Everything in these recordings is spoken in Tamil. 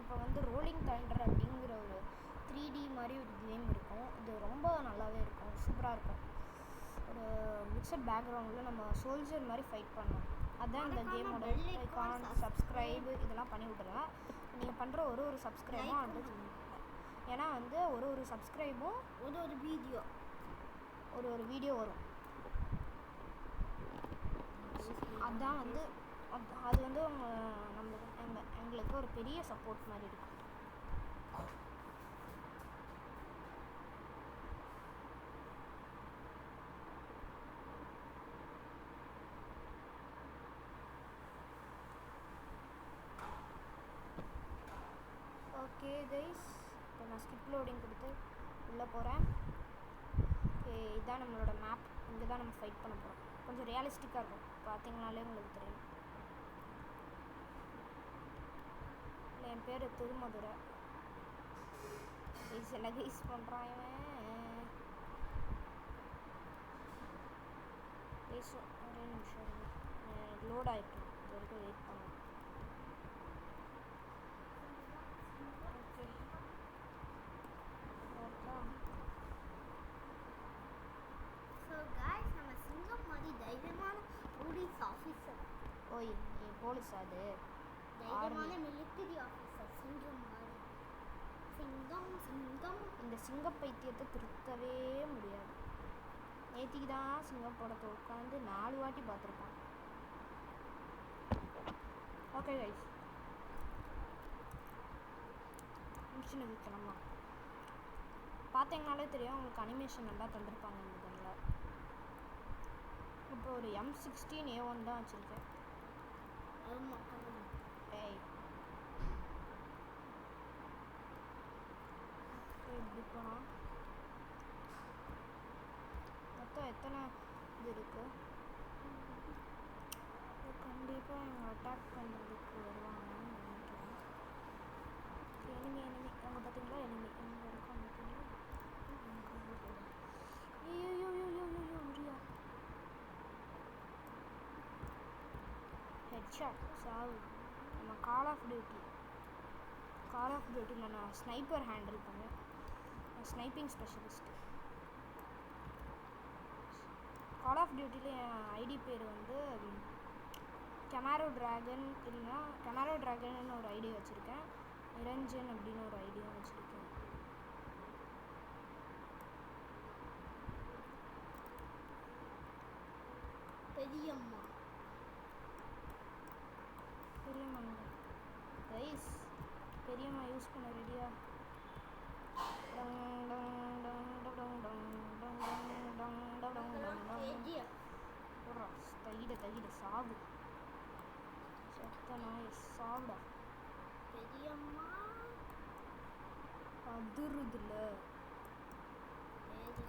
இப்போ வந்து ரோலிங் தண்டர் அப்படிங்கிற ஒரு 3D மாதிரி ஒரு கேம் இருக்கும். இது ரொம்ப நல்லாவே இருக்கும், சூப்பராக இருக்கும். ஒரு மிக்சட் பேக்ரவுண்டில் நம்ம சோல்ஜர் மாதிரி ஃபைட் பண்ணோம். அதுதான் இந்த கேமோட ஐகான். சப்ஸ்கிரைபு இதெல்லாம் பண்ணி விட்ருங்க. நீங்கள் பண்ணுற ஒரு சப்ஸ்கிரைபும் வந்து ஏன்னா வந்து ஒரு சப்ஸ்கிரைபும் ஒரு வீடியோ வரும். அதுதான் வந்து அது வந்து எங்களுக்கு ஒரு பெரிய சப்போர்ட் மாதிரி இருக்கும். ஓகே கைஸ், இப்போ நான் ஸ்கிப் லோடிங் கொடுத்து உள்ளே போகிறேன். ஓகே, இதுதான் நம்மளோட மேப். இங்கே தான் நம்ம ஃபைட் பண்ண போகிறோம். கொஞ்சம் ரியலிஸ்டிக்காக இருக்கும், பார்த்தீங்கனாலே உங்களுக்கு தெரியும். என் பேர் திருமதுரை. கைஸ் எல்லாம் கைஸ் பண்ணுறான் இவன். கைஸ் ஒரே நிமிஷம் லோட் ஆகிட்டு, இது வரைக்கும் வெயிட் பண்ணுவோம். ஓய், போலீஸ் அது மிலிட்டரி ஆஃபீஸர். சிங்கம் இந்த சிங்க பைத்தியத்தை திருத்தவே முடியாது. நேத்திக்கு தான் சிங்கம் படத்தை உட்காந்து 4 வாட்டி பார்த்துருப்பான். ஓகே கைஸ், மிஷினுக்கு கிளம்பலாம். பார்த்தீங்கனாலே தெரியும், உங்களுக்கு அனிமேஷன் நல்லா தந்திருப்பாங்க இந்த கண்ணில். இப்போ ஒரு M16A1 தான் வச்சுருக்கேன். ஏய், இப்படி போனால் மொத்தம் எத்தனை இது இருக்குது? கண்டிப்பாக எங்கள் அட்டாக் பண்ணுறதுக்கு வருவாங்கன்னு நினைக்கிறேன். எனிமி அங்கே பார்த்தீங்களா? எனிமி எங்கே இருக்கும் பார்த்தீங்களா? ஐயோ முடியா ஹெட்ஷாட் சாவு. நம்ம கால் ஆஃப் டியூட்டியில் நான் ஸ்னைப்பர் ஹேண்டில் பண்ணேன். Sniping specialist. கால் ஆஃப் டியூட்டியில் என் ஐடி பேர் வந்து கெமாரோ ட்ராகன். இல்லைன்னா கெமாரோ ட்ராகன்னு ஒரு ஐடி வச்சுருக்கேன். நிரஞ்சன் அப்படின்னு ஒரு ஐடியும் வச்சுருக்கேன். பெரியம்மா ரைஸ். பெரியம்மா யூஸ் பண்ண ரெடியா? தகிட சாவு. சத்தனாய் சாவுடா. பெரியம்மா அதிருதுல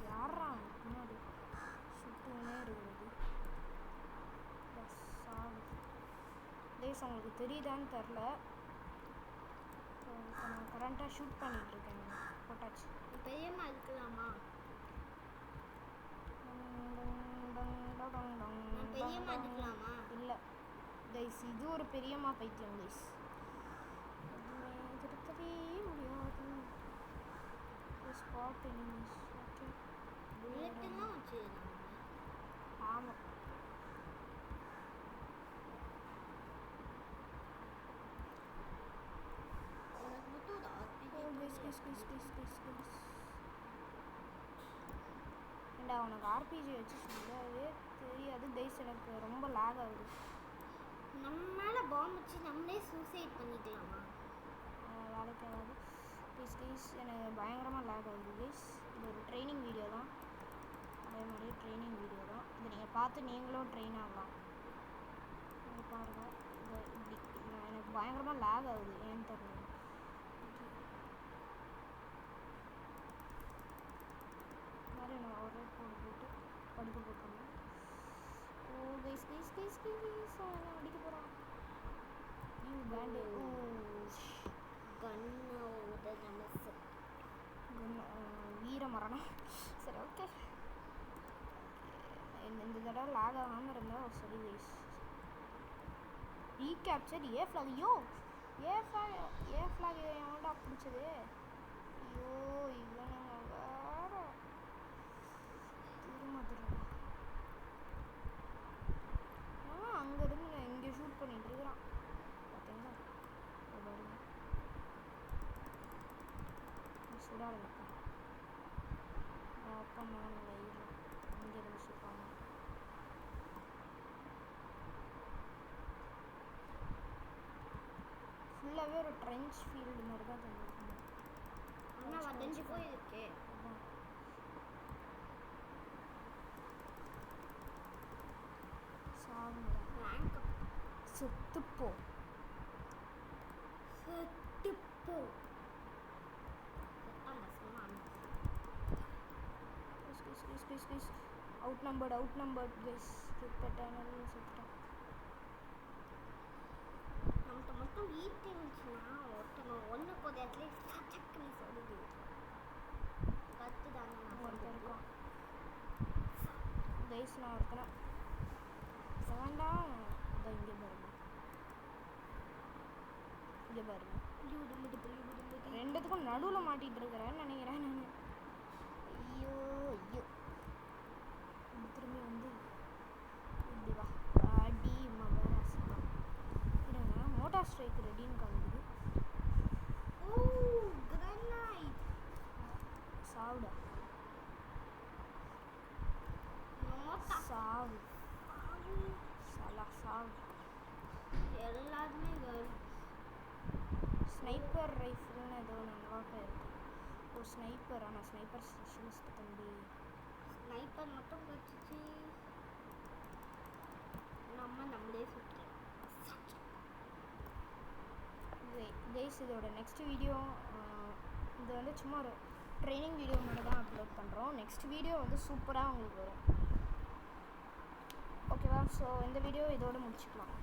யாரா பின்னாடி சுட்டுனே இருக்குது. சாவு. ப்ளீஸ் உங்களுக்கு தெரியுதான்னு தெரில. நான் கரண்ட்டாக ஷூட் பண்ணிகிட்ருக்கேன். போட்டாச்சு. பெரியம்மா இருக்கலாமா? பெரியம்மா இருக்கலாமா? இல்லை கைஸ், இது ஒரு பெரியம்மா பைத்தியம் கைஸ். திருத்தவே முடியாது. Spot enemies. ஓகே, புல்லட்டெல்லாம் வச்சுருக்காங்க. ஆமாம். ஏண்டா உனக்கு ஆர்பிஜி வச்சு சொல்லவே தெரியாது கைஸ். எனக்கு ரொம்ப லேக் ஆகுது. நம்ம மேலே பாம்பு வச்சு நம்மளே சூசைட் பண்ணிக்கலாமா? வேலைக்கு ஆகாது ப்ளீஸ். எனக்கு பயங்கரமாக லேக் ஆகுது கைஸ். இது ஒரு ட்ரைனிங் வீடியோ தான். அதே மாதிரி ட்ரைனிங் வீடியோ தான் இது. நீங்கள் பார்த்து நீங்களும் ட்ரெயின் ஆகலாம். நீங்கள் பாருங்கள். இது இப்படி எனக்கு பயங்கரமாக லேக் ஆகுது, ஏன்னு தெரியல. மாதிரி நான் ஒரே போட்டு படுக்க போட்டோம். ஓ கைஸ் அடிக்க போகிறான். பேண்டு வீர மரணம். சரி, ஓகே. இந்த தடவை லாக் ஆகாமல் இருந்தால் சரி கைஸ். ரீகேப்சர் ஏ ஃப்ளாக். ஏ ஃப்ளாக் ஆரம்பிச்சதே. ஐயோ இவனுங்க வேற திரும்ப அங்கேருந்து இங்கே ஷூட் பண்ணிட்டு இருக்கிறான் பார்த்தீங்களா. பாருங்க சுட ஆரம்பிக்கும். அப்பா மேலே வயிறு இங்கேருந்து சுட்டாங்க. ஃபுல்லாகவே ஒரு ட்ரென்ச் ஃபீல்டு மாதிரி தான் தந்துருக்காங்க. ஆனால் வதஞ்சு போயிருக்கு. சாவுங்க ரேங்க் செத்துப்போ செத்துப்போ அந்த சொன்னாங்க. Outnumbered guys. செத்துட்டேன் செத்துட்டேன். நம்மகிட்ட மட்டும் ஈட்டு இருந்துச்சுன்னா ஒருத்தங்க ஒன்று போதையத்துலேயே சச்சக்குன்னு சொல்லுது. கற்று தாங்க நான் இருக்கோம் கைஸ். நான் ஒருத்தனை வேண்டாம். இங்கே பாருங்க இங்கே பாருங்க. ரெண்டுத்துக்கும் நடுவில் மாட்டிகிட்டு இருக்கிறேன்னு நினைக்கிறேன் நான். ஐயோ ஐயோ திரும்பி வந்து இப்படி வா அடி மகராசிப்பா. இல்லைங்க மோட்டார் ஸ்ட்ரைக் ரெடின்னு காமிக்குது. ஓ கிரனைட் சாவுடா நோட்டா சாவு சலா சாவு. எல்லாருமே கேர்ள். ஸ்னைப்பர் ரைஃபிள்னு ஏதோ நல்லாக்க இருக்குது. ஒரு ஸ்னைப்பர். ஆனால் ஸ்னைப்பர் ஸ்பெஷலிஸ்ட் தம்பி. ஸ்னைப்பர் மட்டும் கிடச்சிச்சு நம்மளே சுற்றலாம். கைஸ் இதோட நெக்ஸ்ட் வீடியோ இது வந்து சும்மா ஒரு ட்ரைனிங் வீடியோ மட்டும் தான் அப்லோட் பண்ணுறோம். நெக்ஸ்ட் வீடியோ வந்து சூப்பராக உங்களுக்கு வரும். ஓகேவா? ஸோ இந்த வீடியோ இதோடு முடிச்சுக்கலாம்.